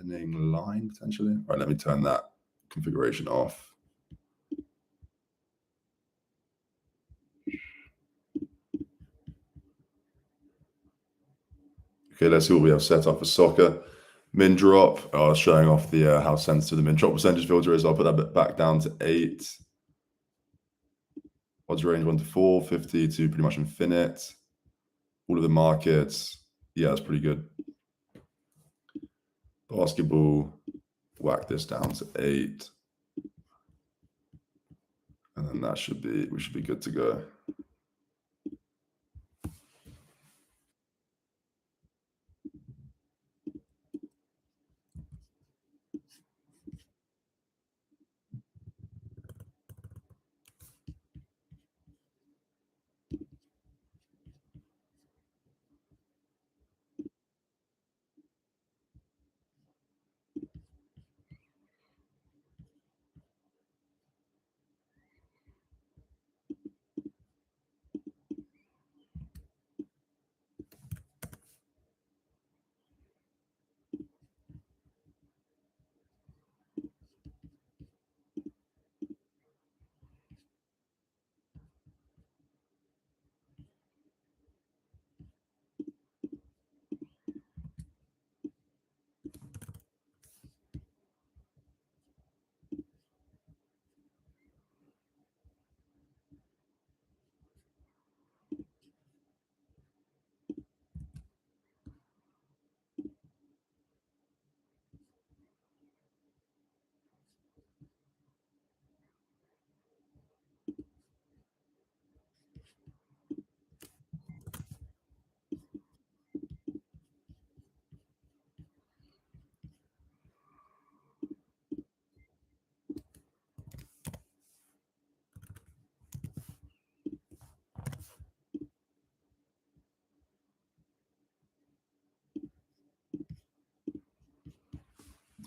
pinning line potentially. All right, let me turn that configuration off. Okay, let's see what we have set up for soccer. Min drop, showing off the how sensitive the min drop percentage filter is. I'll put that bit back down to 8. Odds range 1 to 4, 50 to pretty much infinite. All of the markets, yeah, that's pretty good. Basketball, whack this down to 8. And then that should be, we should be good to go.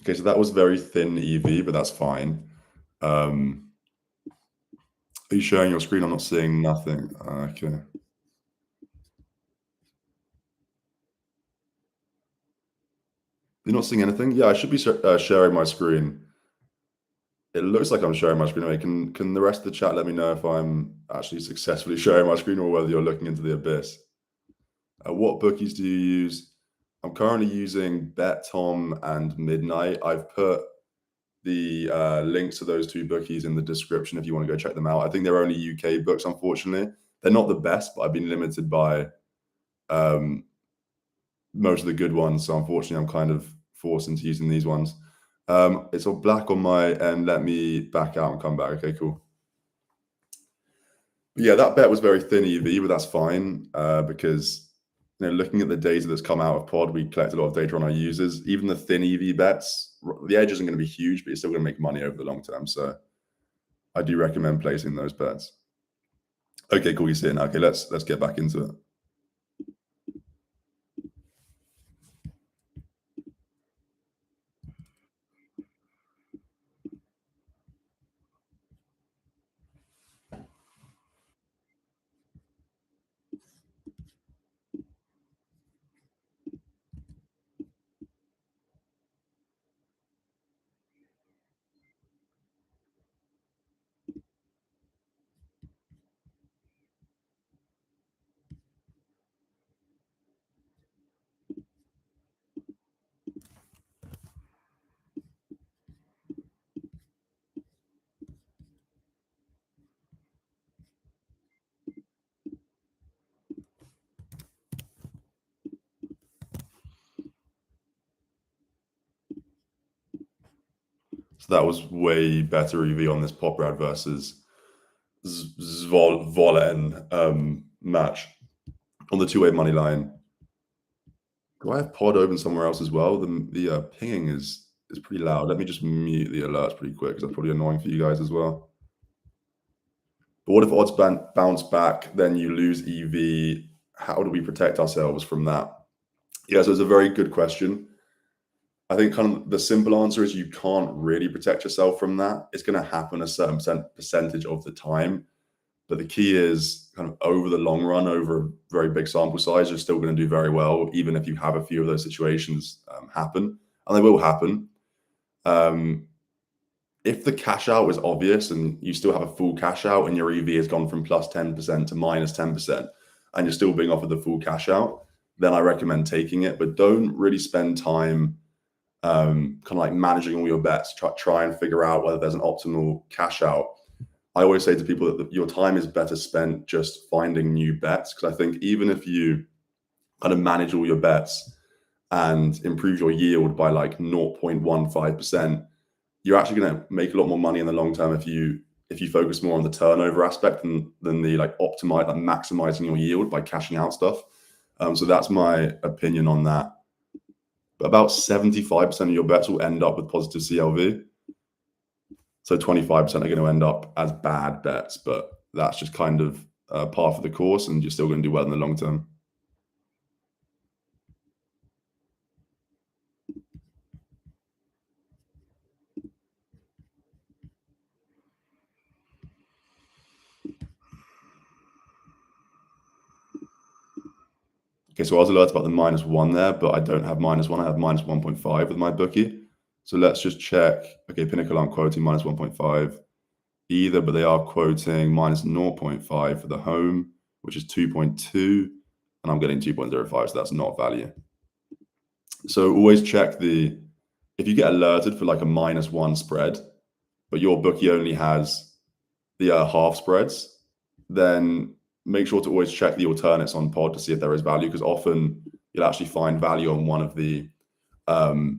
Okay, so that was very thin EV, but that's fine. Are you sharing your screen? I'm not seeing nothing. Okay. You're not seeing anything? Yeah, I should be sharing my screen. It looks like I'm sharing my screen. Anyway, can the rest of the chat let me know if I'm actually successfully sharing my screen or whether you're looking into the abyss? What bookies do you use? I'm currently using BetTom and Midnight. I've put the links to those 2 bookies in the description if you want to go check them out. I think they're only UK books, unfortunately. They're not the best, but I've been limited by most of the good ones. So unfortunately, I'm kind of forced into using these ones. It's all black on my end. Let me back out and come back. Okay, cool. But yeah, that bet was very thin EV, but that's fine because looking at the data that's come out of Pod, we collect a lot of data on our users. Even the thin EV bets, the edge isn't going to be huge, but you're still going to make money over the long term. So I do recommend placing those bets. Okay, cool. You see it now. Okay, let's get back into it. So that was way better EV on this Poprad versus Zvolen match on the 2-way money line. Do I have Pod open somewhere else as well? The pinging is pretty loud. Let me just mute the alerts pretty quick because that's probably annoying for you guys as well. But what if odds bounce back, then you lose EV? How do we protect ourselves from that? Yeah, so it's a very good question. I think kind of the simple answer is you can't really protect yourself from that. It's going to happen a certain percentage of the time. But the key is kind of over the long run, over a very big sample size, you're still going to do very well, even if you have a few of those situations happen. and they will happen. If the cash out is obvious and you still have a full cash out and your EV has gone from plus 10% to minus 10% and you're still being offered the full cash out, then I recommend taking it. But don't really spend time kind of like managing all your bets. Try and figure out whether there's an optimal cash out. I always say to people that your time is better spent just finding new bets, because I think even if you kind of manage all your bets and improve your yield by like 0.15%, you're actually going to make a lot more money in the long term if you focus more on the turnover aspect than the like maximizing your yield by cashing out stuff. So that's my opinion on that. But about 75% of your bets will end up with positive CLV. So 25% are going to end up as bad bets, but that's just kind of par for the course, and you're still going to do well in the long term. Okay, so I was alerted about the -1 there, but I don't have -1. I have -1.5 with my bookie. So let's just check. Okay, Pinnacle aren't quoting -1.5 either, but they are quoting -0.5 for the home, which is 2.2, and I'm getting 2.05, so that's not value. So always check if you get alerted for like a -1 spread, but your bookie only has the half spreads, then make sure to always check the alternates on pod to see if there is value, because often you'll actually find value on one of the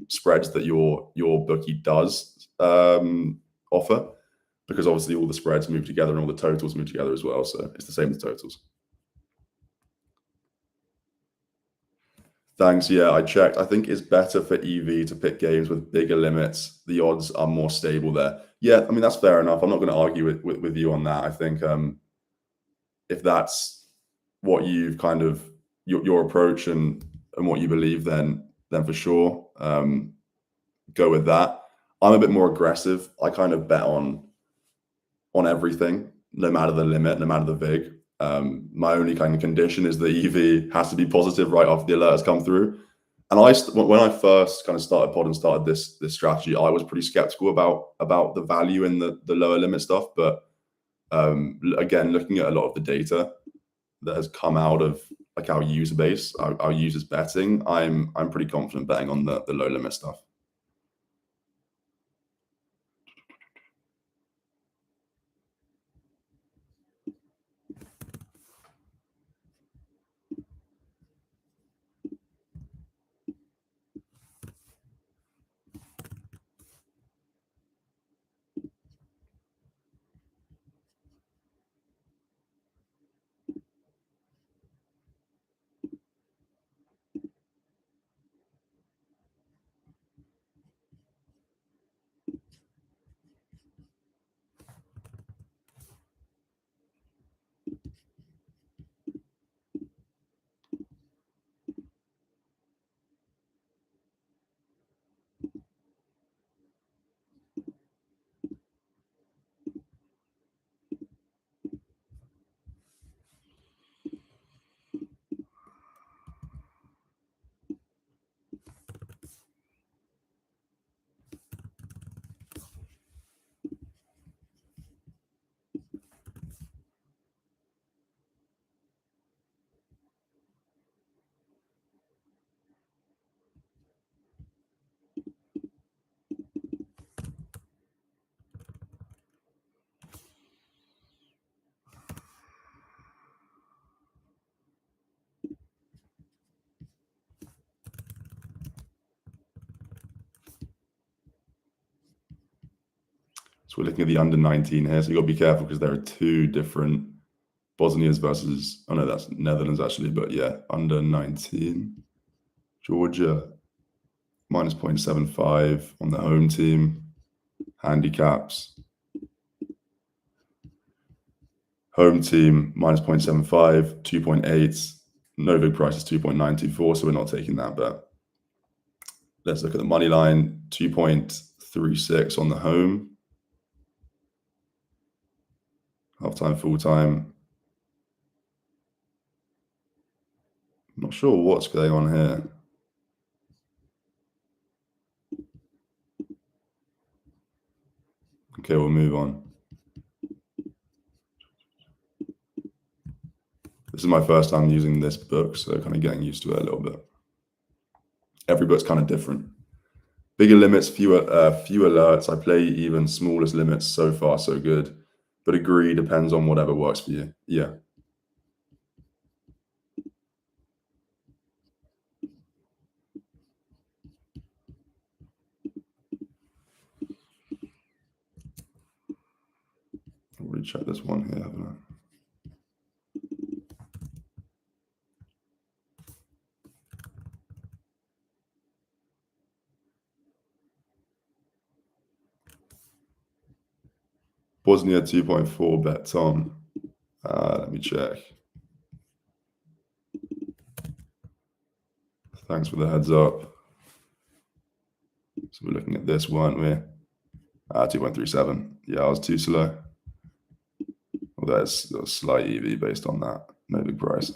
spreads that your bookie does offer, because obviously all the spreads move together and all the totals move together as well. So it's the same as totals. Thanks. Yeah, I checked. I think it's better for EV to pick games with bigger limits. The odds are more stable there. Yeah, I mean, that's fair enough. I'm not going to argue with you on that. I think if that's what you've kind of your approach and what you believe, then for sure go with that. I'm a bit more aggressive. I kind of bet on everything, no matter the limit, no matter the vig. My only kind of condition is the EV has to be positive right after the alert has come through. And when I first kind of started pod and started this strategy, I was pretty skeptical about the value in the lower limit stuff. But again, looking at a lot of the data that has come out of like our user base, our users betting, I'm pretty confident betting on the low limit stuff. So we're looking at the under 19 here. So you got to be careful because there are two different Bosnia's versus, oh no, that's Netherlands actually. But yeah, under 19. Georgia, minus 0.75 on the home team. Handicaps. Home team, minus 0.75, 2.8. No big price is 2.924, so we're not taking that bet. Let's look at the money line, 2.36 on the home. Half-time, full-time. I'm not sure what's going on here. Okay, we'll move on. This is my first time using this book, so kind of getting used to it a little bit. Every book's kind of different. Bigger limits, few alerts. I play even smallest limits. So far, so good. But agree, depends on whatever works for you. Yeah. I'll already check this one here, haven't I? Bosnia 2.4 bet Tom. Let me check. Thanks for the heads up. So we're looking at this, weren't we? 2.37. Yeah, I was too slow. Well, there's a slight EV based on that. No big price.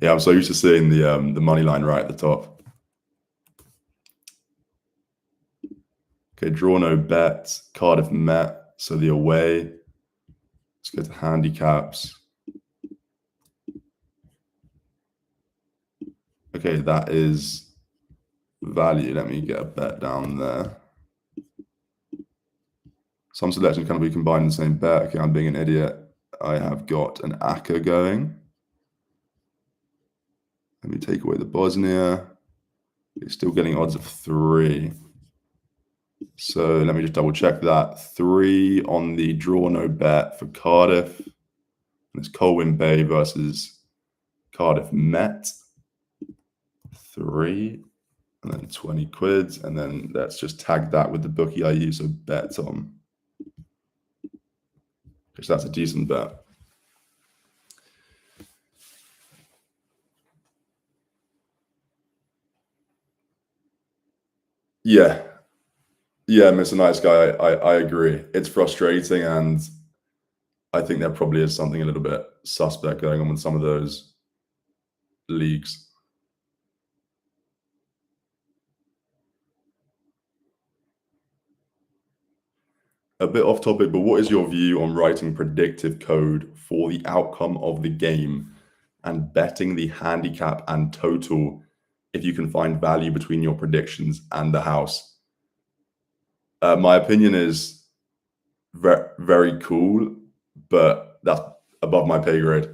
Yeah, I'm so used to seeing the money line right at the top. Okay, draw no bet. Cardiff Met. So the away. Let's go to handicaps. Okay, that is value. Let me get a bet down there. Some selections can be combined in the same bet. Okay, I'm being an idiot. I have got an ACCA going. Let me take away the Bosnia. It's still getting odds of 3. So let me just double check that. 3 on the draw no bet for Cardiff. And it's Colwyn Bay versus Cardiff Met. 3. And then 20 quids. And then let's just tag that with the bookie I use, so bet on. Because that's a decent bet. Yeah. Yeah, Mr. Nice Guy, I agree. It's frustrating, and I think there probably is something a little bit suspect going on with some of those leagues. A bit off topic, but what is your view on writing predictive code for the outcome of the game and betting the handicap and total if you can find value between your predictions and the house? My opinion is very cool, but that's above my pay grade.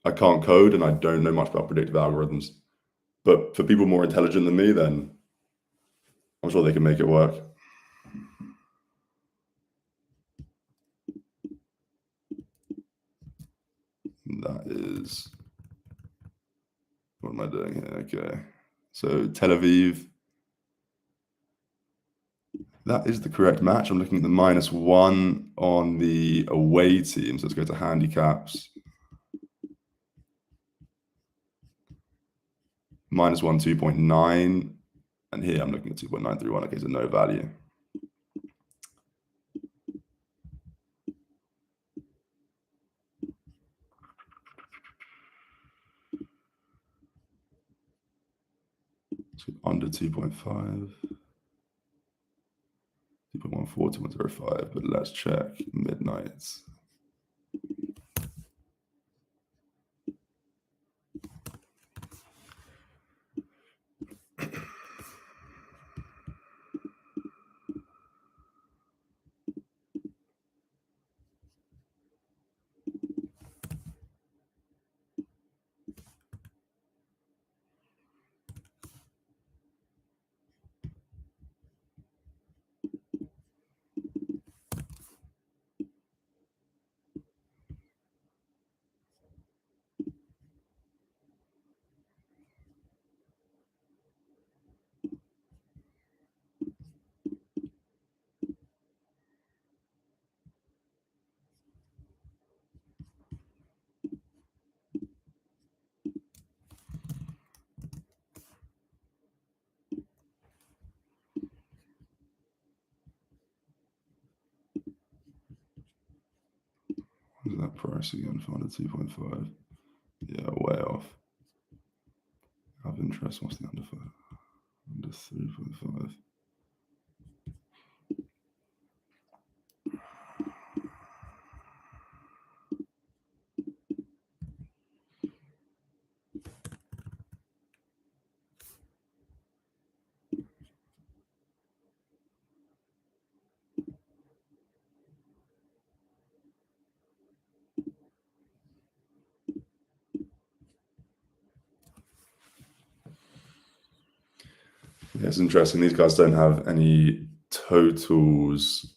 I can't code and I don't know much about predictive algorithms. But for people more intelligent than me, then I'm sure they can make it work. That is, what am I doing here? Okay. So Tel Aviv. That is the correct match. I'm looking at the -1 on the away team. So let's go to handicaps. -1, 2.9. And here I'm looking at 2.931. Okay, so no value. So under 2.5. 2.14, 2.05. But let's check midnights. that price again for under 2.5. Yeah, way off. Have interest. What's the under for? Under 3.5. Yeah, it's interesting. These guys don't have any totals.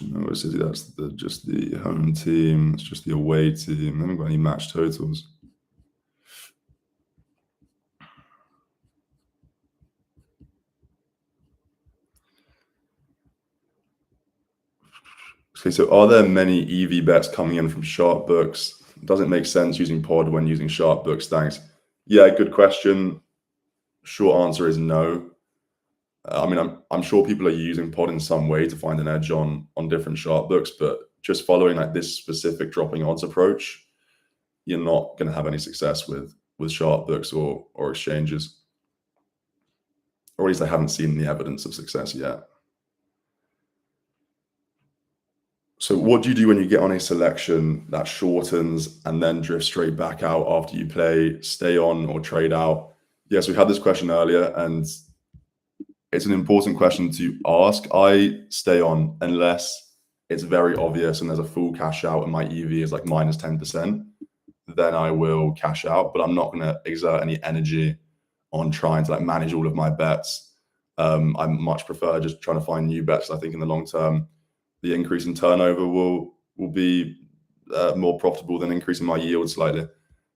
No, City, that's just the home team. It's just the away team. They haven't got any match totals. Okay, so are there many EV bets coming in from sharp books? Does it make sense using pod when using sharp books? Thanks. Yeah, good question. Short answer is no. I mean, I'm sure people are using pod in some way to find an edge on different sharp books, but just following like this specific dropping odds approach, you're not going to have any success with sharp books or exchanges, or at least I haven't seen the evidence of success yet. So what do you do when you get on a selection that shortens and then drifts straight back out after you play? Stay on or trade out? Yes, we had this question earlier, and it's an important question to ask. I stay on unless it's very obvious and there's a full cash out and my EV is like minus 10%. Then I will cash out, but I'm not going to exert any energy on trying to like manage all of my bets. I much prefer just trying to find new bets. I think in the long term, the increase in turnover will be more profitable than increasing my yield slightly.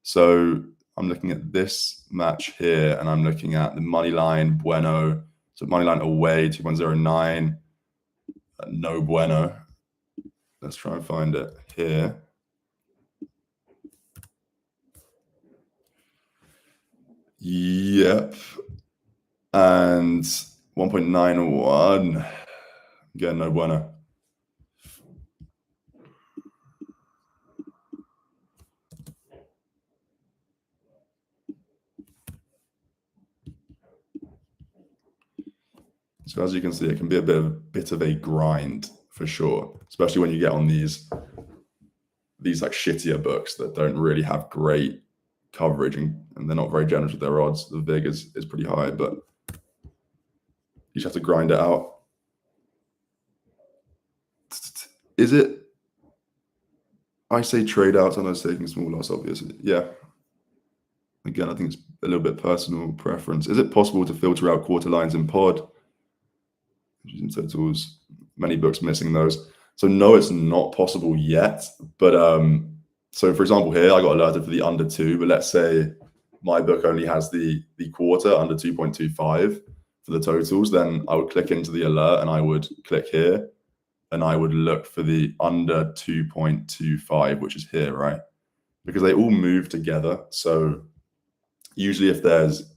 So I'm looking at this match here, and I'm looking at the money line Bueno. So money line away 2.09. No bueno. Let's try and find it here. Yep. And 1.91. Again, no bueno. So as you can see, it can be a bit of a grind for sure, especially when you get on these like shittier books that don't really have great coverage and they're not very generous with their odds. The VIG is pretty high, but you just have to grind it out. Is it? I say trade outs. I know it's taking small loss, obviously. Yeah. Again, I think it's a little bit personal preference. Is it possible to filter out quarter lines in pod? Using totals, many books missing those. So no, it's not possible yet. But so for example, here I got alerted for the under 2, but let's say my book only has the quarter under 2.25 for the totals, then I would click into the alert and I would click here and I would look for the under 2.25, which is here, right? Because they all move together. So usually if there's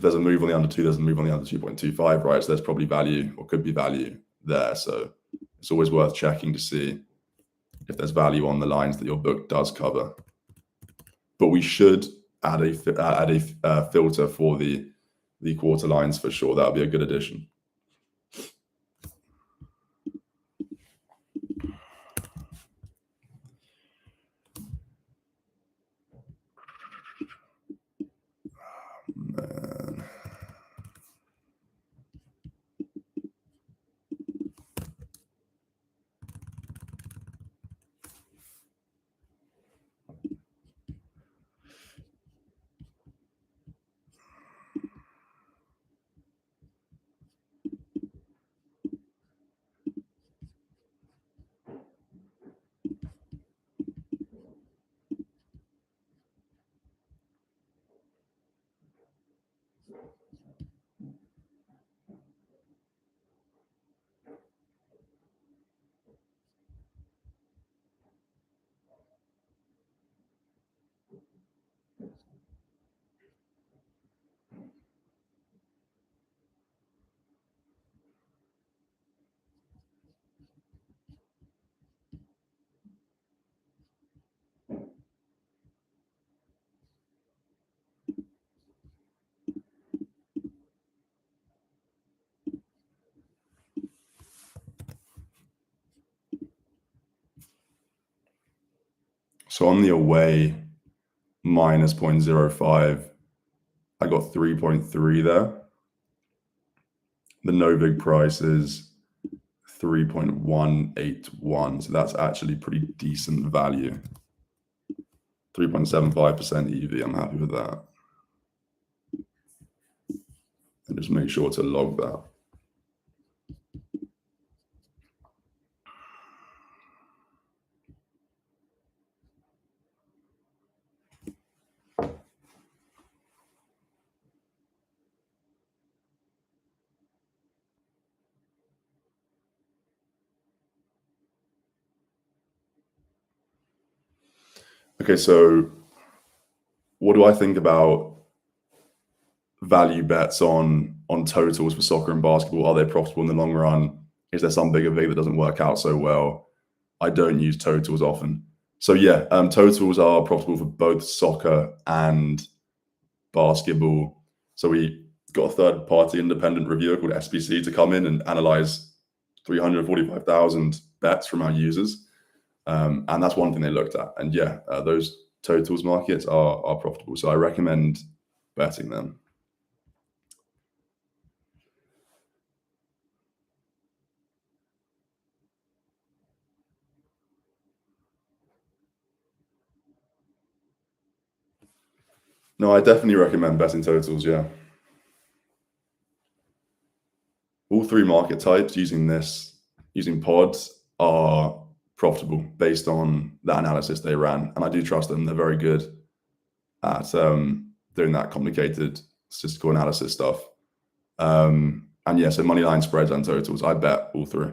a move on the under 2, there's a move on the under 2.25, right? So there's probably value or could be value there. So it's always worth checking to see if there's value on the lines that your book does cover. But we should add a filter for the quarter lines for sure. That would be a good addition. Man. So on the away, minus 0.05, I got 3.3 there. The no vig price is 3.181. So that's actually pretty decent value. 3.75% EV, I'm happy with that. And just make sure to log that. Okay, so what do I think about value bets on totals for soccer and basketball? Are they profitable in the long run? Is there some bigger vig that doesn't work out so well? I don't use totals often. So yeah, totals are profitable for both soccer and basketball. So we got a third-party independent reviewer called SBC to come in and analyze 345,000 bets from our users. And that's one thing they looked at. And yeah, those totals markets are profitable. So I recommend betting them. No, I definitely recommend betting totals, yeah. All three market types using pods are profitable based on the analysis they ran. And I do trust them. They're very good at doing that complicated statistical analysis stuff. And yeah, so money line spreads and totals, I bet all three.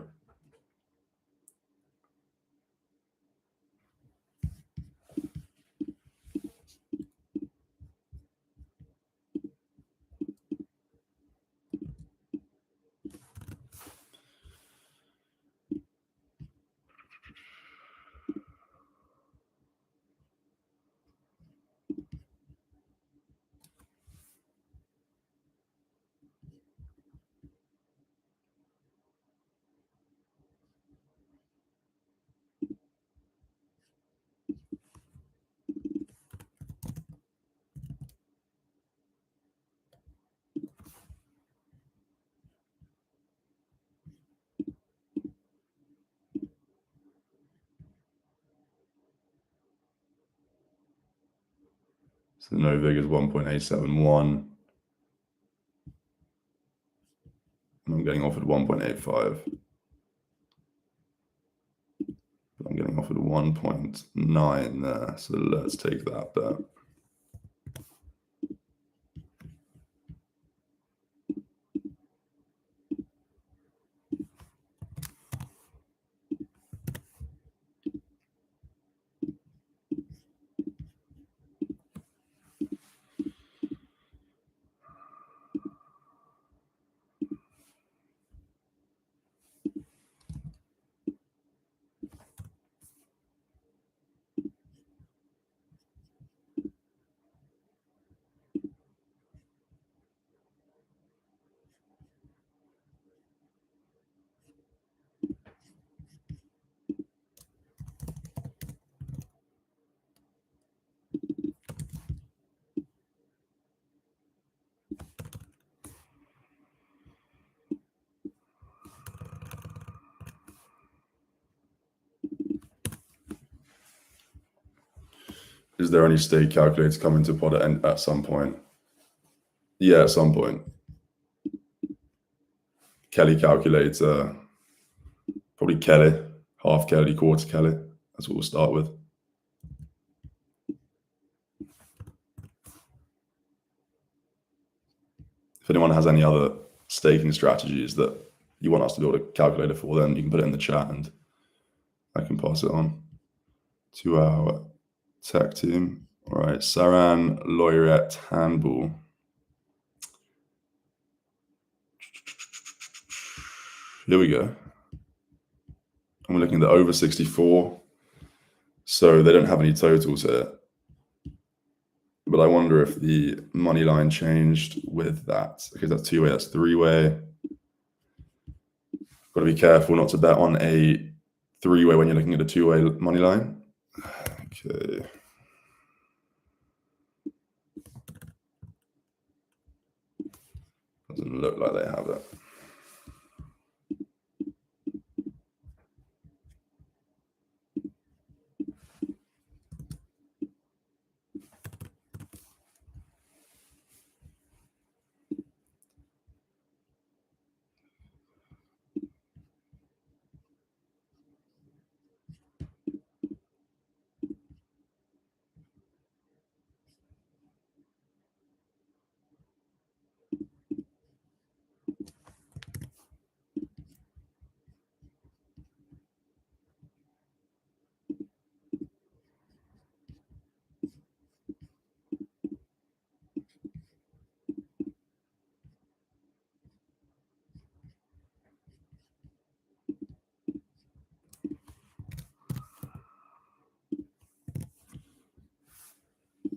So the no vig is 1.871. And I'm getting offered 1.85. I'm getting offered 1.9 there. So let's take that bet. Is there any stake calculators coming to pod at some point? Yeah, at some point. Kelly calculator, probably Kelly, half Kelly, quarter Kelly. That's what we'll start with. If anyone has any other staking strategies that you want us to build a calculator for, then you can put it in the chat and I can pass it on to our tech team. All right, Saran Loiret Handball. Here we go. I'm looking at the over 64. So they don't have any totals here. But I wonder if the money line changed with that. Because that's two-way, that's three-way. Got to be careful not to bet on a three-way when you're looking at a two-way money line. Okay. Doesn't look like they have it.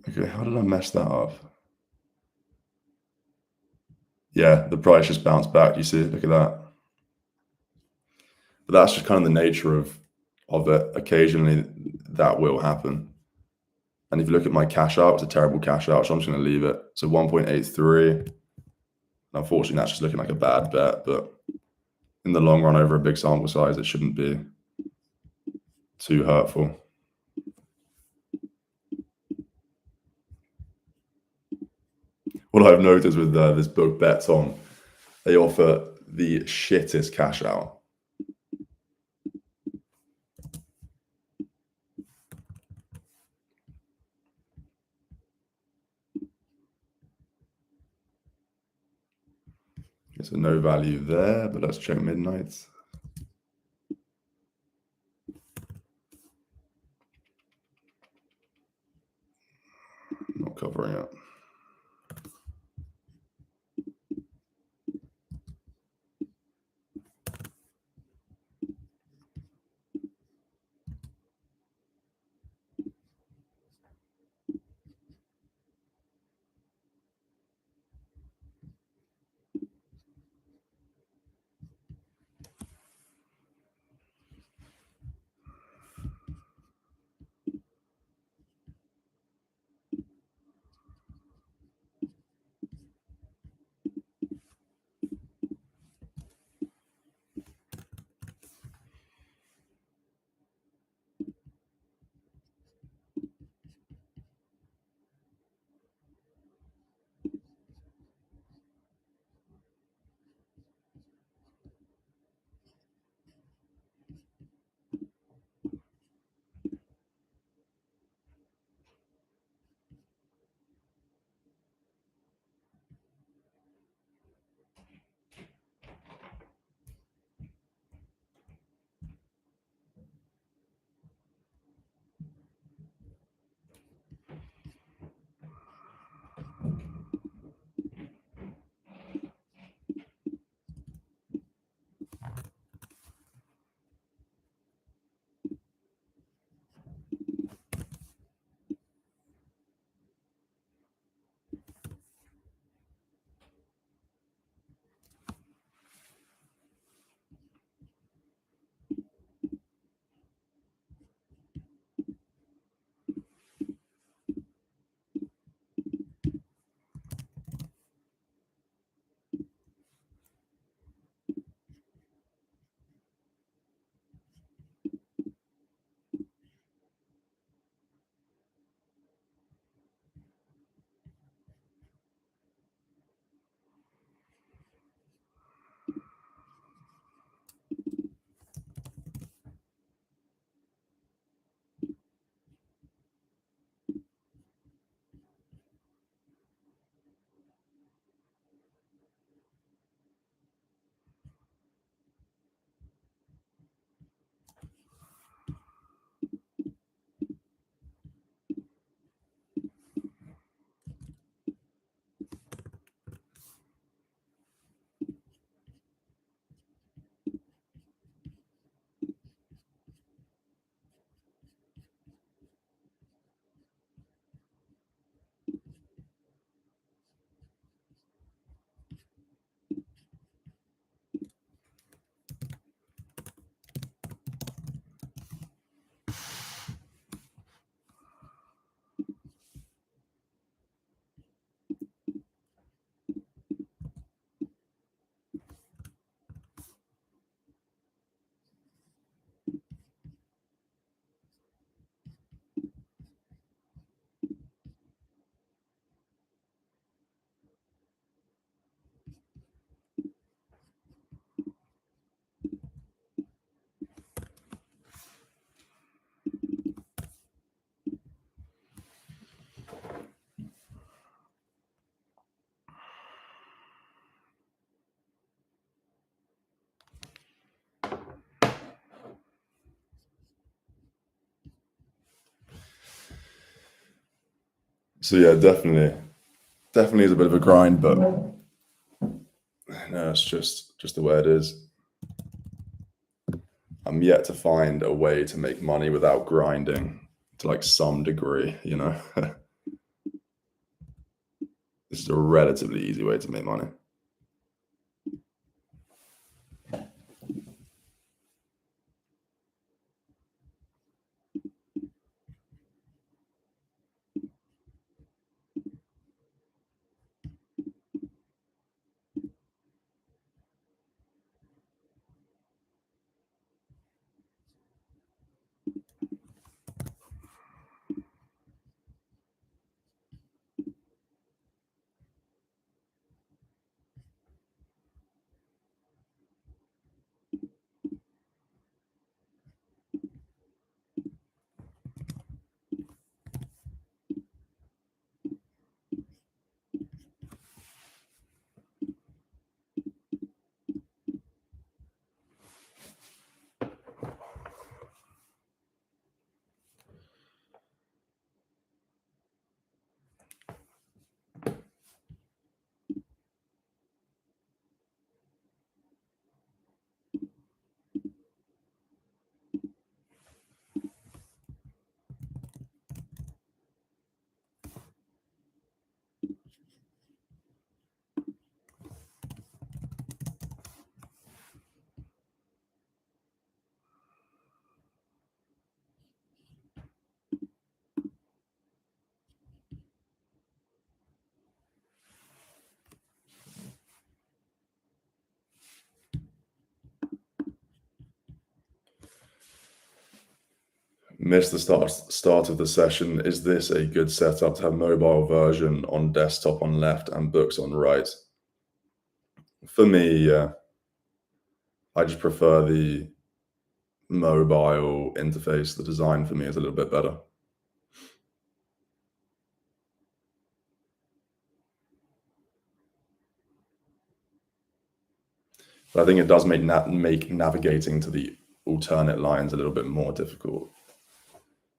Okay, how did I mess that up? Yeah, the price just bounced back. You see, look at that. But that's just kind of the nature of it. Occasionally, that will happen. And if you look at my cash out, it's a terrible cash out, so I'm just going to leave it. So 1.83. Unfortunately, that's just looking like a bad bet, but in the long run, over a big sample size, it shouldn't be too hurtful. What I've noticed with this book, Betson, they offer the shittest cash out. So no value there, but let's check midnights. Not covering it. So yeah, definitely is a bit of a grind, but no, it's just the way it is. I'm yet to find a way to make money without grinding to like some degree, you know. This is a relatively easy way to make money. Missed the start of the session. Is this a good setup to have mobile version on desktop on left and books on right? For me, yeah. I just prefer the mobile interface. The design for me is a little bit better. But I think it does make navigating to the alternate lines a little bit more difficult.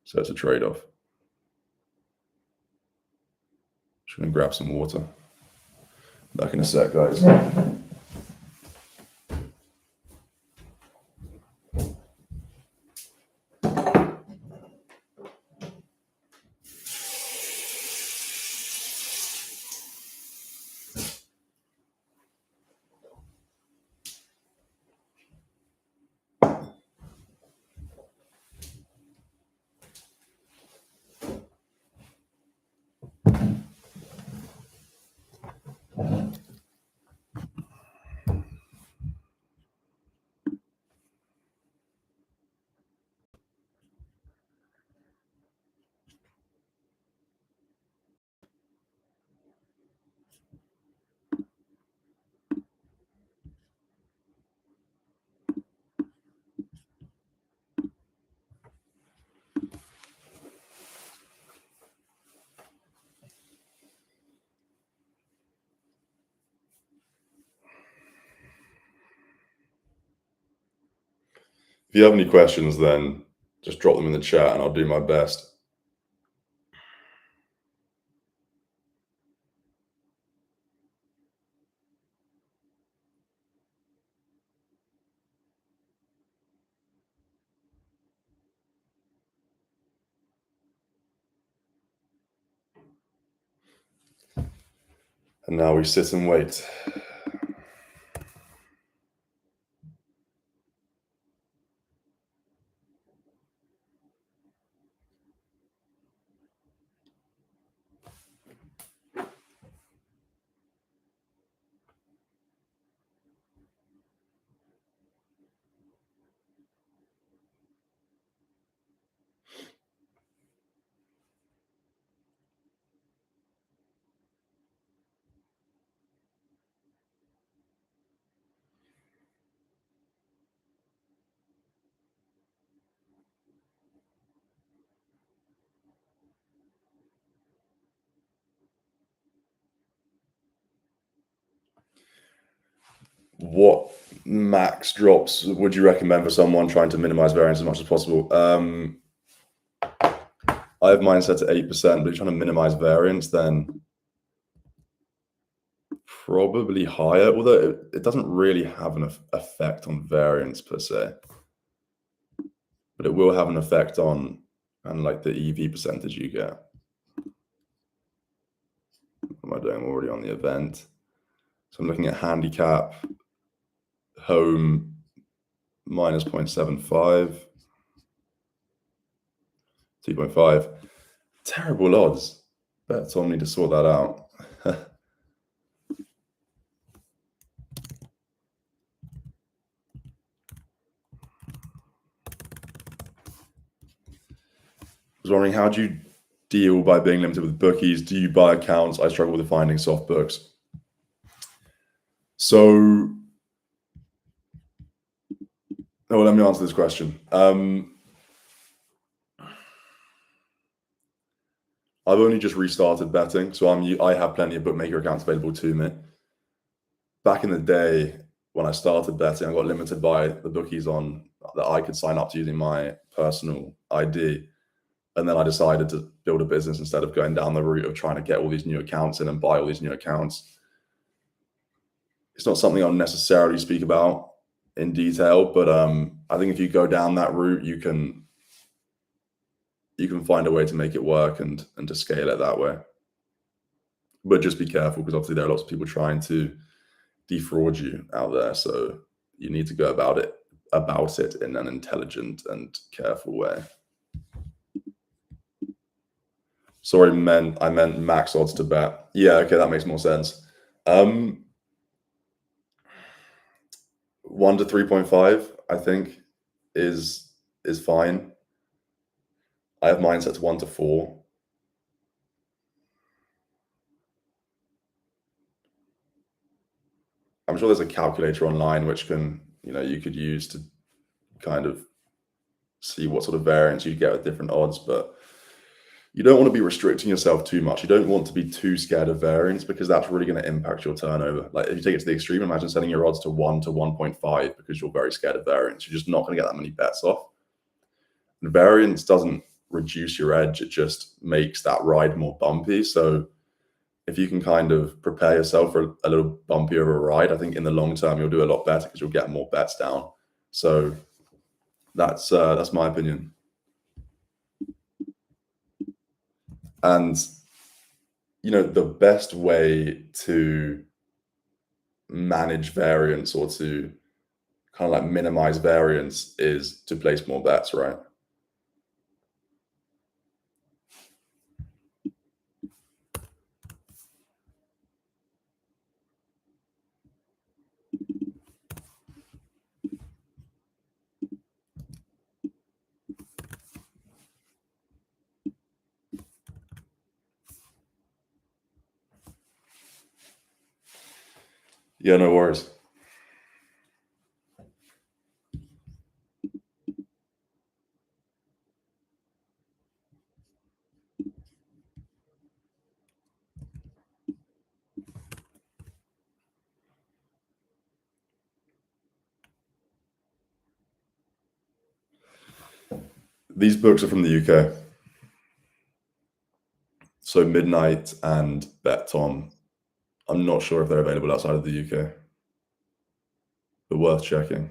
So it's a trade-off. Just gonna grab some water. Back in a sec, guys. If you have any questions, then just drop them in the chat and I'll do my best. And now we sit and wait. What max drops would you recommend for someone trying to minimize variance as much as possible? I have mine set to 8%, but if you're trying to minimize variance, then probably higher, although it doesn't really have an effect on variance per se, but it will have an effect on like the EV percentage you get. What am I doing? I'm already on the event. So I'm looking at handicap, home, minus 0.75, 2.5. Terrible odds. Bet Tom need to sort that out. I was wondering, how do you deal by being limited with bookies? Do you buy accounts? I struggle with finding soft books. So, let me answer this question. I've only just restarted betting, so I have plenty of bookmaker accounts available to me. Back in the day, when I started betting, I got limited by the bookies on that I could sign up to using my personal ID. And then I decided to build a business instead of going down the route of trying to get all these new accounts in and buy all these new accounts. It's not something I'll necessarily speak about in detail, but I think if you go down that route, you can find a way to make it work and to scale it that way. But just be careful, because obviously there are lots of people trying to defraud you out there. So you need to go about it in an intelligent and careful way. Sorry, I meant max odds to bet. Yeah, okay, that makes more sense. 1 to 3.5, I think, is fine. I have mine set to 1 to 4. I'm sure there's a calculator online which you could use to kind of see what sort of variance you get with different odds, but you don't want to be restricting yourself too much. You don't want to be too scared of variance, because that's really going to impact your turnover. Like, if you take it to the extreme, imagine setting your odds to 1 to 1.5 because you're very scared of variance. You're just not going to get that many bets off. And variance doesn't reduce your edge. It just makes that ride more bumpy. So if you can kind of prepare yourself for a little bumpier of a ride, I think in the long term, you'll do a lot better because you'll get more bets down. So that's my opinion. And, the best way to manage variance, or to kind of like minimize variance, is to place more bets, right? Yeah, no worries. These books are from the UK. So Midnight and BetTom. I'm not sure if they're available outside of the UK, but worth checking.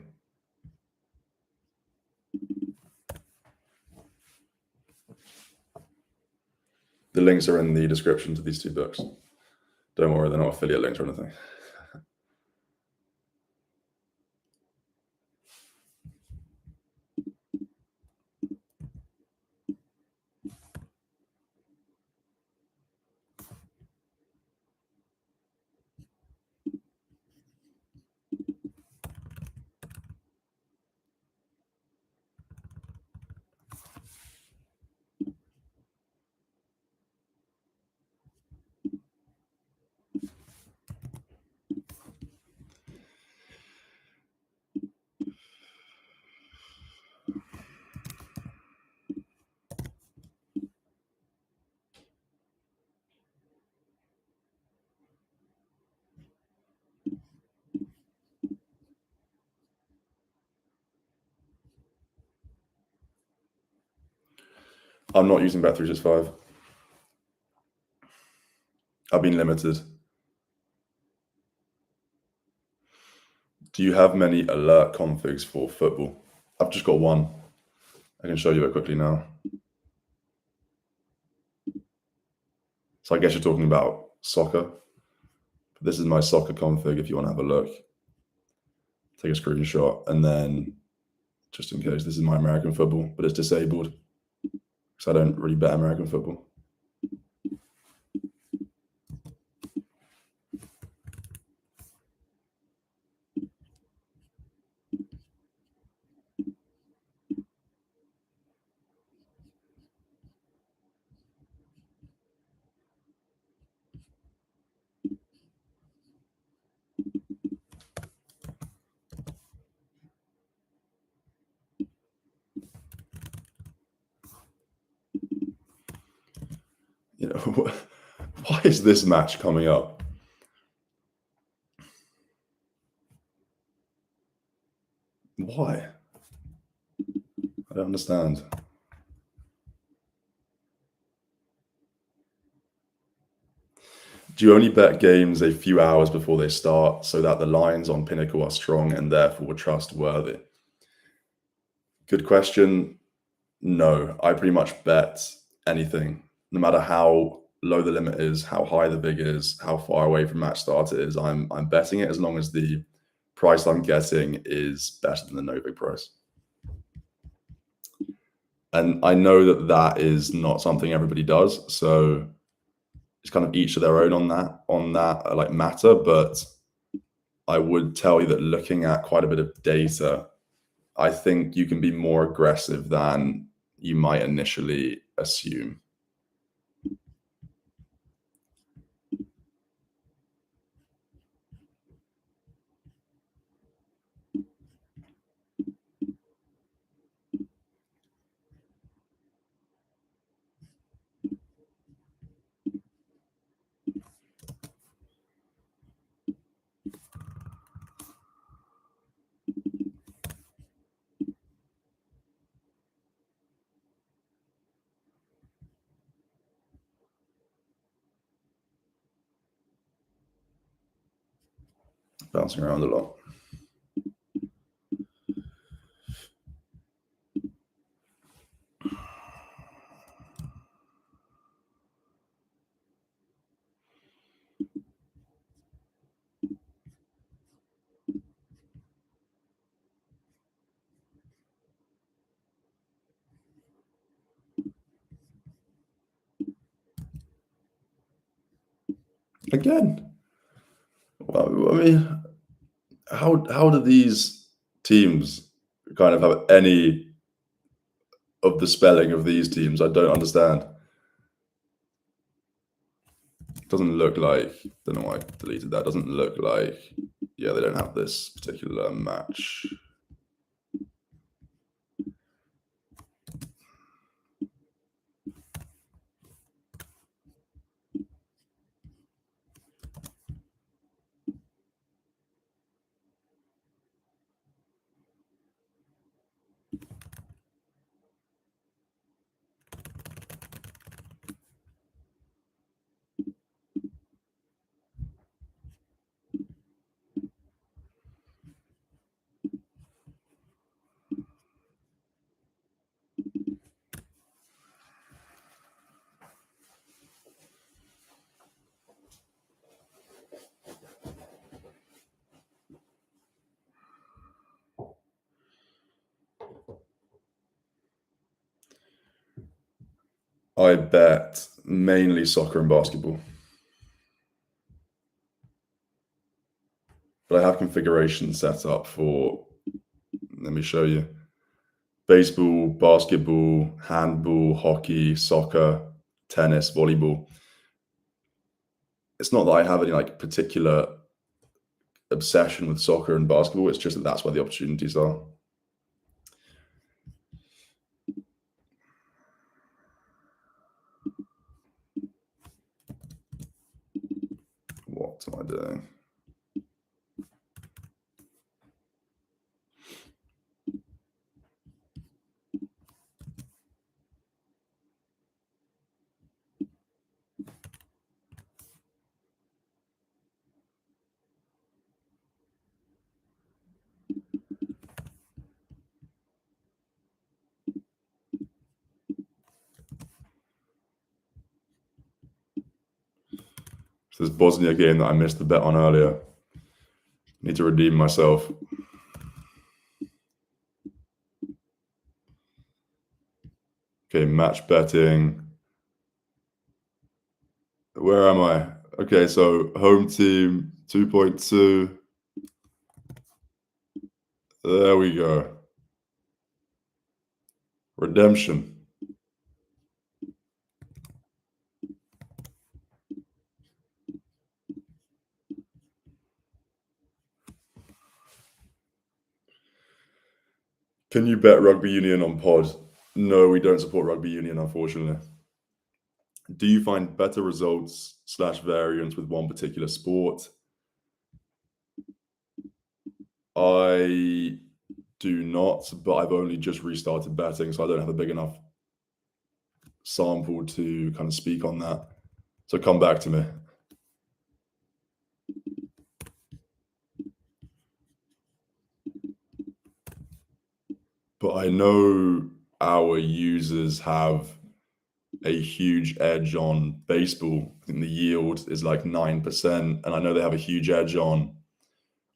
The links are in the description to these two books. Don't worry, they're not affiliate links or anything. I'm not using Bet365. I've been limited. Do you have many alert configs for football? I've just got one. I can show you it quickly now. So I guess you're talking about soccer. This is my soccer config if you want to have a look. Take a screenshot, and then just in case, this is my American football, but it's disabled because I don't really bet American football. You know, why is this match coming up? Why? I don't understand. Do you only bet games a few hours before they start so that the lines on Pinnacle are strong and therefore trustworthy? Good question. No, I pretty much bet anything, no matter how low the limit is, how high the vig is, how far away from match start it is. I'm betting it as long as the price I'm getting is better than the no vig price. And I know that that is not something everybody does, so it's kind of each to their own on that like matter. But I would tell you that looking at quite a bit of data, I think you can be more aggressive than you might initially assume. Bouncing around a lot. Again, well, I mean, how do these teams kind of have any of the spelling of these teams? I don't understand. It doesn't look like, don't know why I deleted that. Doesn't look like, yeah, they don't have this particular match. I bet mainly soccer and basketball. But I have configuration set up for, let me show you, baseball, basketball, handball, hockey, soccer, tennis, volleyball. It's not that I have any like particular obsession with soccer and basketball. It's just that that's where the opportunities are. What am I doing? This Bosnia game that I missed the bet on earlier. Need to redeem myself. Okay, match betting. Where am I? Okay, so home team 2.2. There we go. Redemption. Can you bet rugby union on pod? No, we don't support rugby union, unfortunately. Do you find better results / variance with one particular sport? I do not, but I've only just restarted betting, so I don't have a big enough sample to kind of speak on that. So come back to me. But I know our users have a huge edge on baseball. I think the yield is like 9%, and I know they have a huge edge on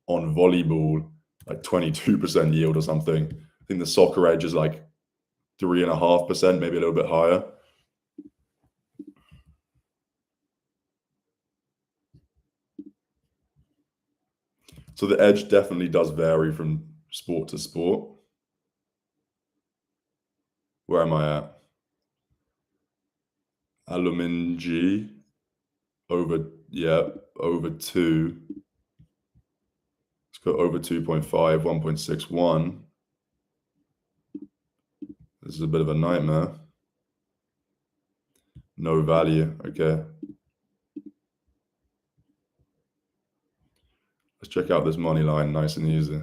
volleyball, like 22% yield or something. I think the soccer edge is like 3.5%, maybe a little bit higher. So the edge definitely does vary from sport to sport. Where am I at? Aluminji over 2. Let's go over 2.5, 1.61. This is a bit of a nightmare. No value. Okay. Let's check out this money line, nice and easy.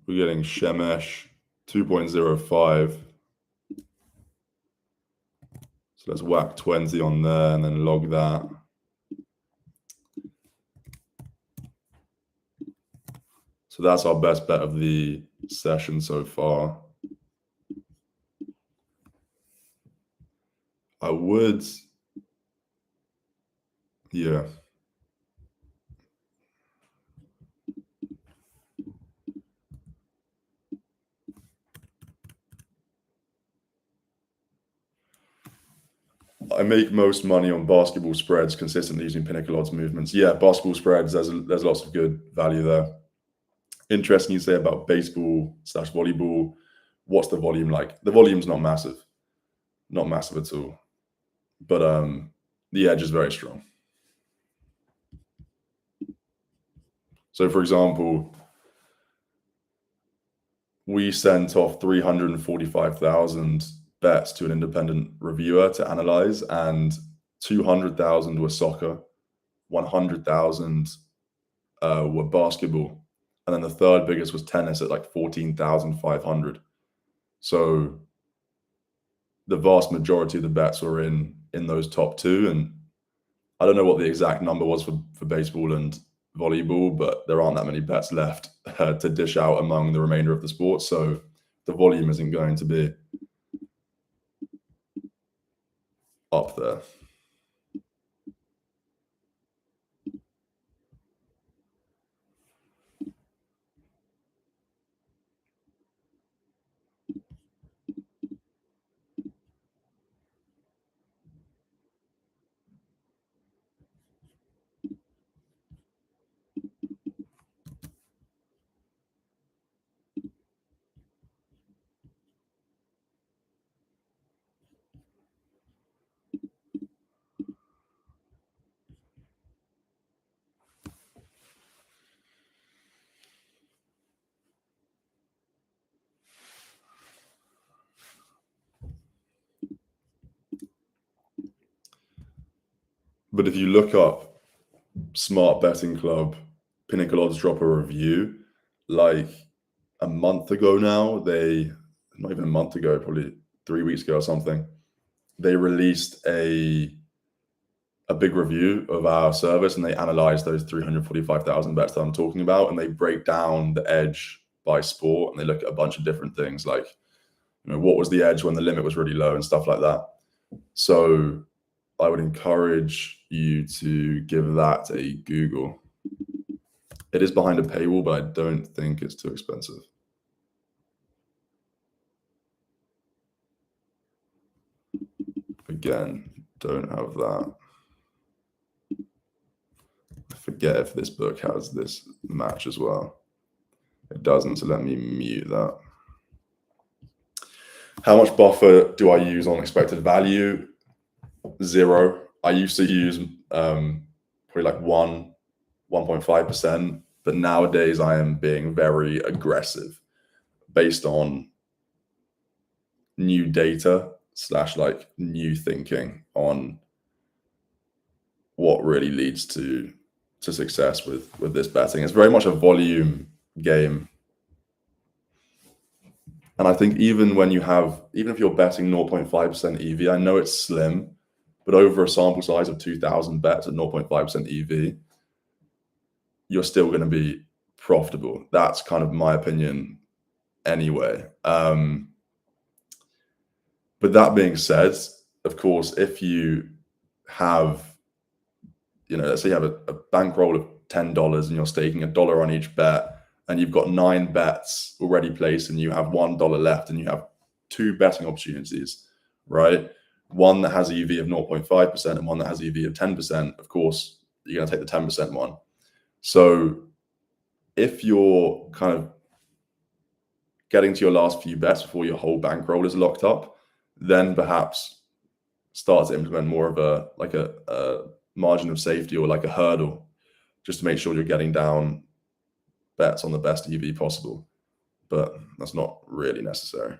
We're getting Shemesh 2.05. So let's whack 20 on there and then log that. So that's our best bet of the session so far. I would, yeah. I make most money on basketball spreads consistently using Pinnacle odds movements. Yeah, basketball spreads, there's lots of good value there. Interesting you say about baseball / volleyball. What's the volume like? The volume's not massive. Not massive at all. But the edge is very strong. So for example, we sent off 345,000 bets to an independent reviewer to analyze, and 200,000 were soccer, 100,000 were basketball, and then the third biggest was tennis at like 14,500. So the vast majority of the bets were in those top two, and I don't know what the exact number was for baseball and volleyball, but there aren't that many bets left to dish out among the remainder of the sports, so the volume isn't going to be up there. But if you look up Smart Betting Club, Pinnacle Odds drop a review like a month ago now. Not even a month ago, probably 3 weeks ago or something. They released a big review of our service, and they analyzed those 345,000 bets that I'm talking about, and they break down the edge by sport, and they look at a bunch of different things, like, you know, what was the edge when the limit was really low and stuff like that. So I would encourage you to give that a Google. It is behind a paywall, but I don't think it's too expensive. Again, don't have that. I forget if this book has this match as well. It doesn't, so let me mute that. How much buffer do I use on expected value? 0. I used to use probably like 1.5%, but nowadays I am being very aggressive based on new data / like new thinking on what really leads to success with this betting. It's very much a volume game. And I think even if you're betting 0.5% EV, I know it's slim, but over a sample size of 2,000 bets at 0.5% EV, you're still going to be profitable. That's kind of my opinion anyway. But that being said, of course, if you have, you know, let's say you have a bankroll of $10 and you're staking $1 on each bet, and you've got 9 bets already placed and you have $1 left, and you have 2 betting opportunities, right? One that has EV of 0.5% and one that has EV of 10%, of course, you're going to take the 10% one. So if you're kind of getting to your last few bets before your whole bankroll is locked up, then perhaps start to implement more of a margin of safety, or like a hurdle, just to make sure you're getting down bets on the best EV possible. But that's not really necessary.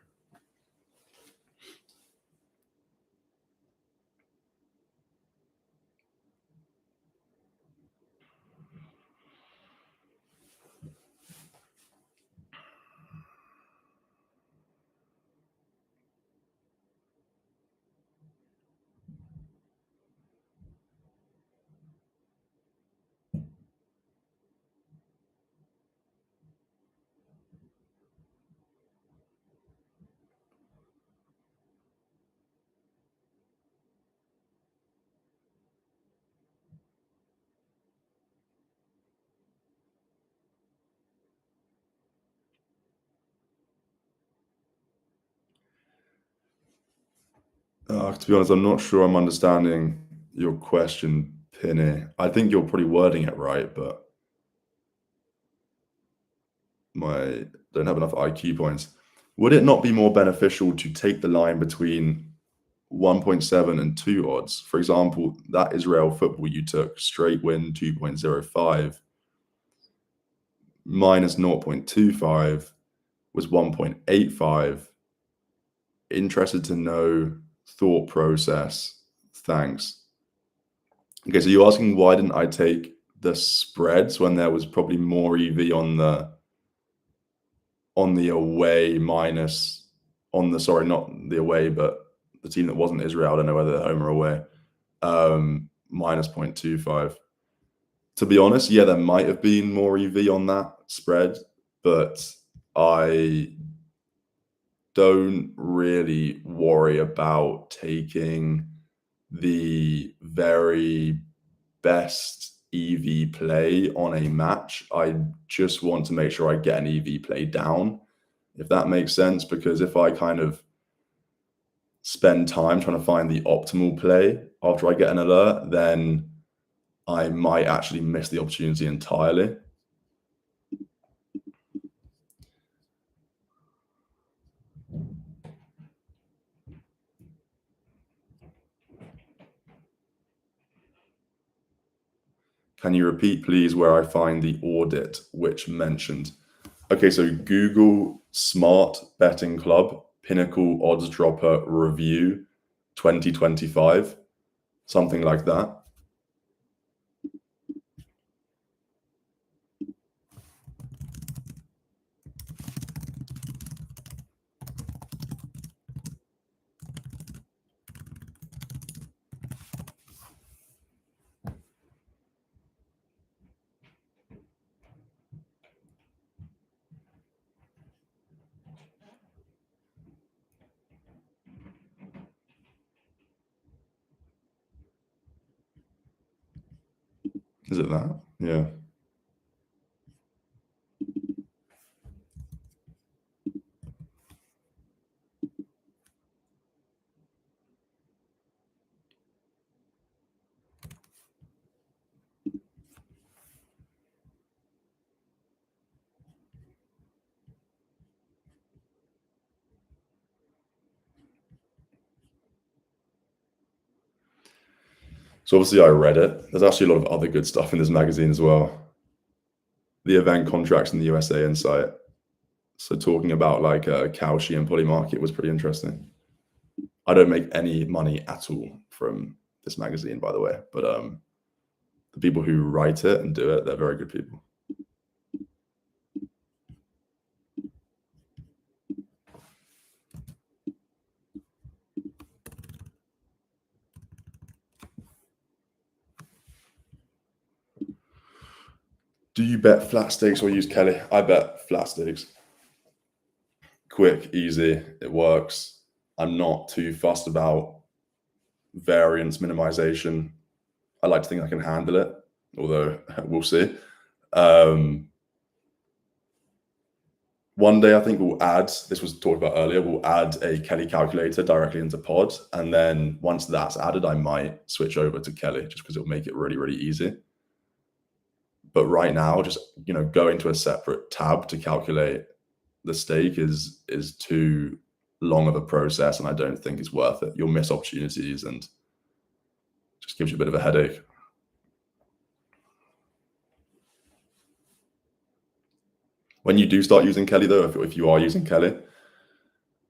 To be honest, I'm not sure I'm understanding your question, Pinny. I think you're probably wording it right, but don't have enough IQ points. Would it not be more beneficial to take the line between 1.7 and 2 odds? For example, that Israel football you took, straight win 2.05, minus 0.25 was 1.85. Interested to know thought process. Thanks. Okay, so you're asking why didn't I take the spreads when there was probably more EV on the away minus on the, sorry, not the away, but the team that wasn't Israel. I don't know whether they're home or away. Minus 0.25. To be honest, yeah, there might have been more EV on that spread, but I don't really worry about taking the very best EV play on a match. I just want to make sure I get an EV play down, if that makes sense, because if I kind of spend time trying to find the optimal play after I get an alert, then I might actually miss the opportunity entirely. Can you repeat, please, where I find the audit which mentioned? Okay, so Google Smart Betting Club, Pinnacle Odds Dropper Review 2025, something like that. Is it that? Yeah. So obviously I read it. There's actually a lot of other good stuff in this magazine as well. The event contracts in the USA Insight. So talking about like Kalshi and Polymarket was pretty interesting. I don't make any money at all from this magazine, by the way, but the people who write it and do it, they're very good people. Do you bet flat stakes or use Kelly? I bet flat stakes. Quick, easy, it works. I'm not too fussed about variance minimization. I like to think I can handle it, although we'll see. One day I think we'll add, this was talked about earlier, we'll add a Kelly calculator directly into Pod. And then once that's added, I might switch over to Kelly just because it'll make it really, really easy. But right now, just go into a separate tab to calculate the stake is too long of a process, and I don't think it's worth it. You'll miss opportunities and just gives you a bit of a headache. When you do start using Kelly, though, if you are using Kelly,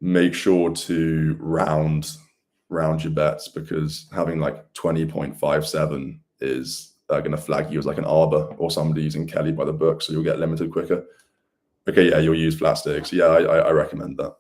make sure to round your bets, because having like 20.57 is going to flag you as like an arbor or somebody using Kelly by the book, so you'll get limited quicker. Okay, yeah, you'll use flat stakes. Yeah, I recommend that.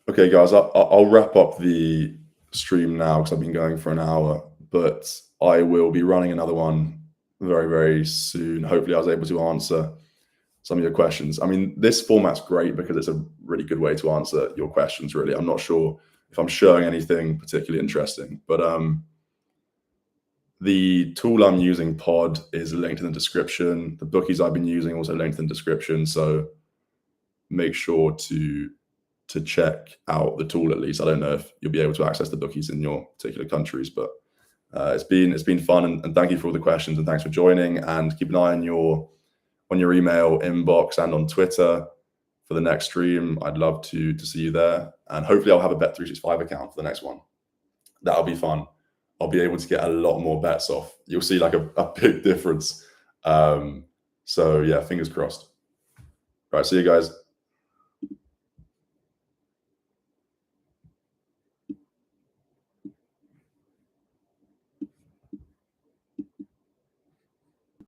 Okay, guys, I'll wrap up the stream now because I've been going for an hour, but I will be running another one very, very soon. Hopefully I was able to answer some of your questions. I mean, this format's great because it's a really good way to answer your questions, really. I'm not sure if I'm showing anything particularly interesting, but the tool I'm using, Pod, is linked in the description. The bookies I've been using also linked in the description, so make sure to check out the tool at least. I don't know if you'll be able to access the bookies in your particular countries, but it's been fun, and thank you for all the questions, and thanks for joining. And keep an eye on your email inbox and on Twitter for the next stream. I'd love to see you there, and hopefully I'll have a Bet365 account for the next one. That'll be fun. I'll be able to get a lot more bets off. You'll see like a big difference. So yeah, fingers crossed. All right, see you guys.